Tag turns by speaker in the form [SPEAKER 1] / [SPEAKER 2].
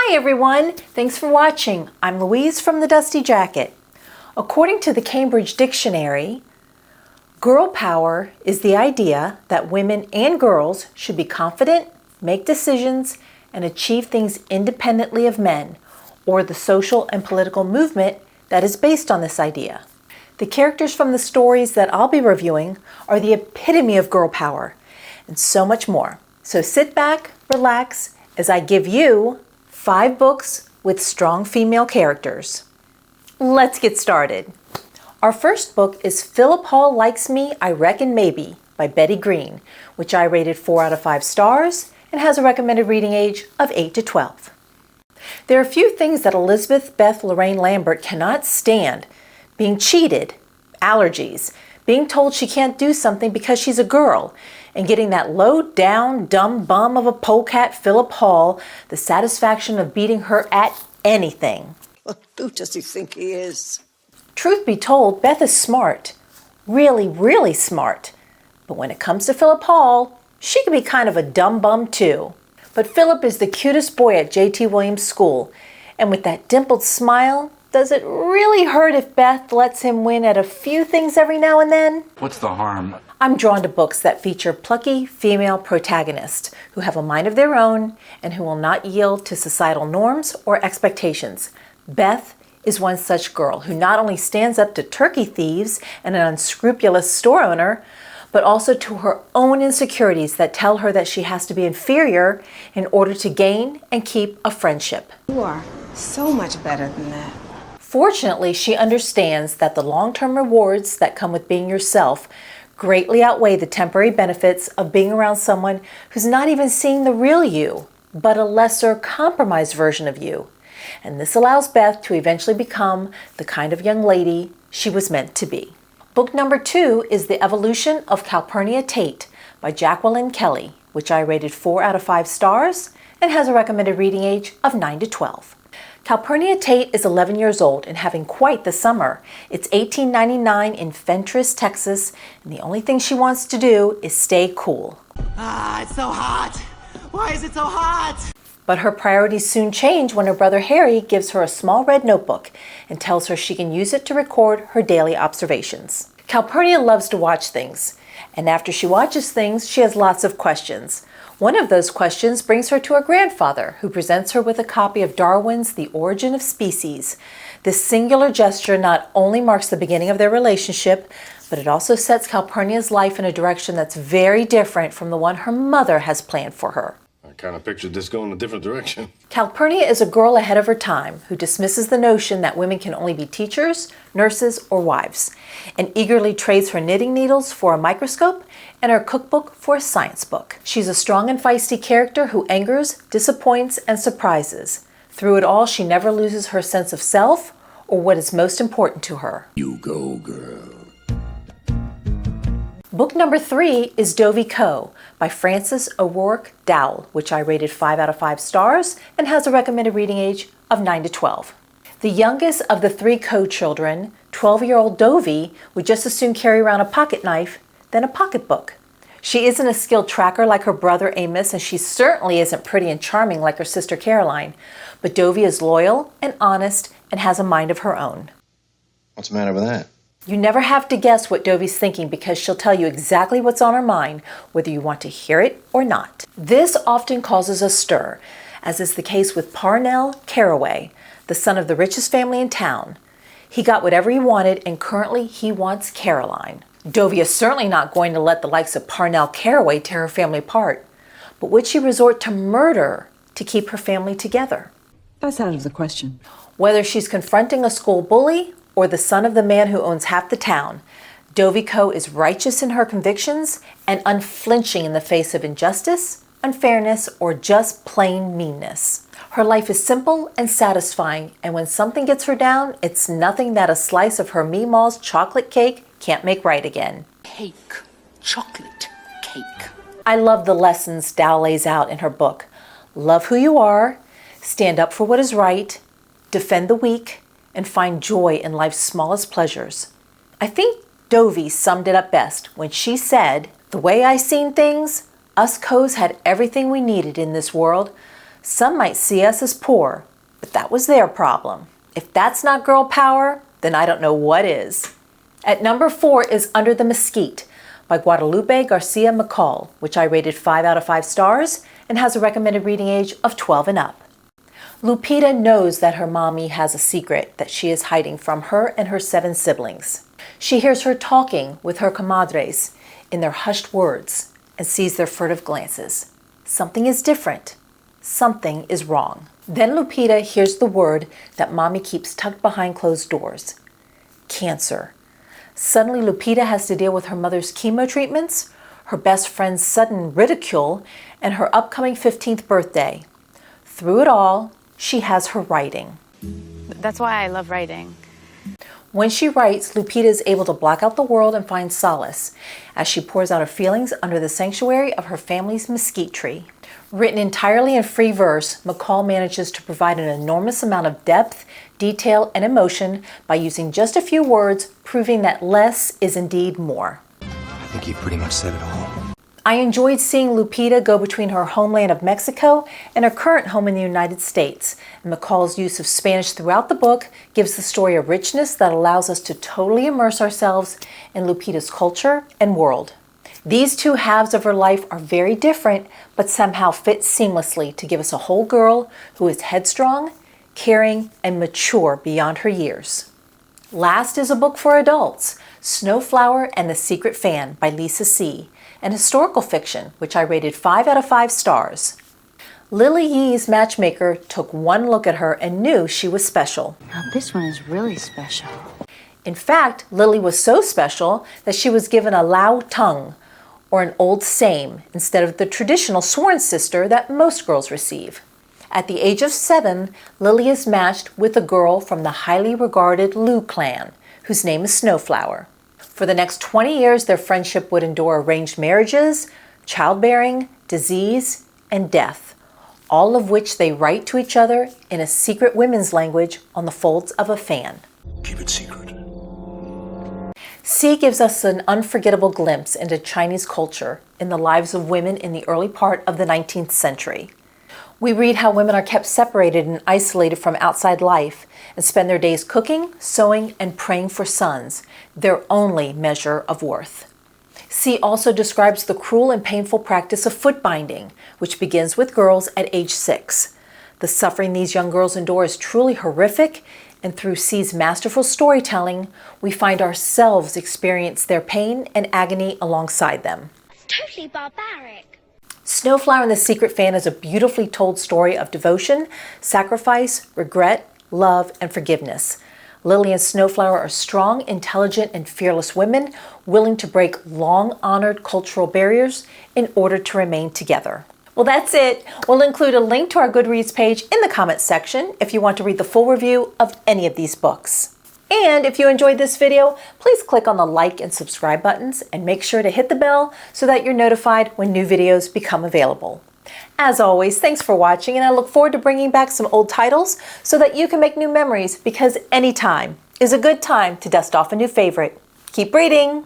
[SPEAKER 1] Hi everyone, thanks for watching. I'm Louise from The Dusty Jacket. According to the Cambridge Dictionary, girl power is the idea that women and girls should be confident, make decisions, and achieve things independently of men, or the social and political movement that is based on this idea. The characters from the stories that I'll be reviewing are the epitome of girl power, and so much more. So sit back, relax, as I give you 5 books with strong female characters. Let's get started. Our first book is Philip Hall Likes Me, I Reckon Maybe by Betty Green, which I rated 4 out of 5 stars and has a recommended reading age of 8 to 12. There are a few things that Elizabeth Beth Lorraine Lambert cannot stand: being cheated, allergies, being told she can't do something because she's a girl, and getting that low-down, dumb bum of a polecat Philip Hall the satisfaction of beating her at anything.
[SPEAKER 2] Who does he think he is?
[SPEAKER 1] Truth be told, Beth is smart. Really, really smart. But when it comes to Philip Hall, she can be kind of a dumb bum too. But Philip is the cutest boy at J.T. Williams School, and with that dimpled smile, does it really hurt if Beth lets him win at a few things every now and then?
[SPEAKER 3] What's the harm?
[SPEAKER 1] I'm drawn to books that feature plucky female protagonists who have a mind of their own and who will not yield to societal norms or expectations. Beth is one such girl who not only stands up to turkey thieves and an unscrupulous store owner, but also to her own insecurities that tell her that she has to be inferior in order to gain and keep a friendship.
[SPEAKER 4] You are so much better than that.
[SPEAKER 1] Fortunately, she understands that the long-term rewards that come with being yourself greatly outweigh the temporary benefits of being around someone who's not even seeing the real you, but a lesser compromised version of you. And this allows Beth to eventually become the kind of young lady she was meant to be. Book number 2 is The Evolution of Calpurnia Tate by Jacqueline Kelly, which I rated 4 out of 5 stars and has a recommended reading age of 9 to 12. Calpurnia Tate is 11 years old and having quite the summer. It's 1899 in Fentress, Texas, and the only thing she wants to do is stay cool.
[SPEAKER 5] It's so hot. Why is it so hot?
[SPEAKER 1] But her priorities soon change when her brother Harry gives her a small red notebook and tells her she can use it to record her daily observations. Calpurnia loves to watch things, and after she watches things, she has lots of questions. One of those questions brings her to her grandfather, who presents her with a copy of Darwin's The Origin of Species. This singular gesture not only marks the beginning of their relationship, but it also sets Calpurnia's life in a direction that's very different from the one her mother has planned for her.
[SPEAKER 6] I kind of pictured this going a different direction.
[SPEAKER 1] Calpurnia is a girl ahead of her time who dismisses the notion that women can only be teachers, nurses, or wives, and eagerly trades her knitting needles for a microscope and her cookbook for a science book. She's a strong and feisty character who angers, disappoints, and surprises. Through it all, she never loses her sense of self or what is most important to her.
[SPEAKER 6] You go, girl.
[SPEAKER 1] Book number 3 is Dovey Coe by Frances O'Rourke Dowell, which I rated 5 out of 5 stars and has a recommended reading age of 9 to 12. The youngest of the 3 Coe children, 12-year-old Dovey, would just as soon carry around a pocket knife than a pocketbook. She isn't a skilled tracker like her brother Amos, and she certainly isn't pretty and charming like her sister Caroline. But Dovey is loyal and honest and has a mind of her own.
[SPEAKER 6] What's the matter with that?
[SPEAKER 1] You never have to guess what Dovey's thinking because she'll tell you exactly what's on her mind, whether you want to hear it or not. This often causes a stir, as is the case with Parnell Caraway, the son of the richest family in town. He got whatever he wanted, and currently he wants Caroline. Dovey is certainly not going to let the likes of Parnell Caraway tear her family apart, but would she resort to murder to keep her family together?
[SPEAKER 4] That's out of the question.
[SPEAKER 1] Whether she's confronting a school bully or the son of the man who owns half the town, Dovey Coe is righteous in her convictions and unflinching in the face of injustice, unfairness, or just plain meanness. Her life is simple and satisfying, and when something gets her down, it's nothing that a slice of her Meemaw's chocolate cake can't make right again.
[SPEAKER 5] Cake. Chocolate cake.
[SPEAKER 1] I love the lessons Dow lays out in her book. Love who you are, stand up for what is right, defend the weak, and find joy in life's smallest pleasures. I think Dovey summed it up best when she said, "The way I seen things, us Coes had everything we needed in this world. Some might see us as poor, but that was their problem. If that's not girl power, then I don't know what is. At number 4 is Under the Mesquite by Guadalupe Garcia McCall, which I rated 5 out of 5 stars and has a recommended reading age of 12 and up. Lupita knows that her mommy has a secret that she is hiding from her and her 7 siblings. She hears her talking with her comadres in their hushed words and sees their furtive glances. Something is different. Something is wrong. Then Lupita hears the word that mommy keeps tucked behind closed doors. Cancer. Suddenly Lupita has to deal with her mother's chemo treatments, her best friend's sudden ridicule, and her upcoming 15th birthday. Through it all, she has her writing.
[SPEAKER 3] That's why I love writing.
[SPEAKER 1] When she writes, Lupita is able to block out the world and find solace as she pours out her feelings under the sanctuary of her family's mesquite tree. Written entirely in free verse, McCall manages to provide an enormous amount of depth, detail, and emotion by using just a few words, proving that less is indeed more.
[SPEAKER 7] I think you've pretty much said it all.
[SPEAKER 1] I enjoyed seeing Lupita go between her homeland of Mexico and her current home in the United States. And McCall's use of Spanish throughout the book gives the story a richness that allows us to totally immerse ourselves in Lupita's culture and world. These two halves of her life are very different, but somehow fit seamlessly to give us a whole girl who is headstrong, caring, and mature beyond her years. Last is a book for adults, Snowflower and the Secret Fan by Lisa C., an historical fiction, which I rated 5 out of 5 stars. Lily Yee's matchmaker took one look at her and knew she was special.
[SPEAKER 3] Now this one is really special.
[SPEAKER 1] In fact, Lily was so special that she was given a lao tongue, or an old same, instead of the traditional sworn sister that most girls receive. At the age of 7, Lily is matched with a girl from the highly regarded Liu clan, whose name is Snowflower. For the next 20 years, their friendship would endure arranged marriages, childbearing, disease, and death, all of which they write to each other in a secret women's language on the folds of a fan.
[SPEAKER 7] Keep it secret.
[SPEAKER 1] C gives us an unforgettable glimpse into Chinese culture in the lives of women in the early part of the 19th century. We read how women are kept separated and isolated from outside life and spend their days cooking, sewing, and praying for sons, their only measure of worth. C also describes the cruel and painful practice of foot binding, which begins with girls at age 6. The suffering these young girls endure is truly horrific, and through C's masterful storytelling, we find ourselves experience their pain and agony alongside them.
[SPEAKER 8] It's totally barbaric.
[SPEAKER 1] Snowflower and the Secret Fan is a beautifully told story of devotion, sacrifice, regret, love, and forgiveness. Lily and Snowflower are strong, intelligent, and fearless women willing to break long-honored cultural barriers in order to remain together. Well, that's it. We'll include a link to our Goodreads page in the comments section if you want to read the full review of any of these books. And if you enjoyed this video, please click on the like and subscribe buttons and make sure to hit the bell so that you're notified when new videos become available. As always, thanks for watching, and I look forward to bringing back some old titles so that you can make new memories, because any time is a good time to dust off a new favorite. Keep reading!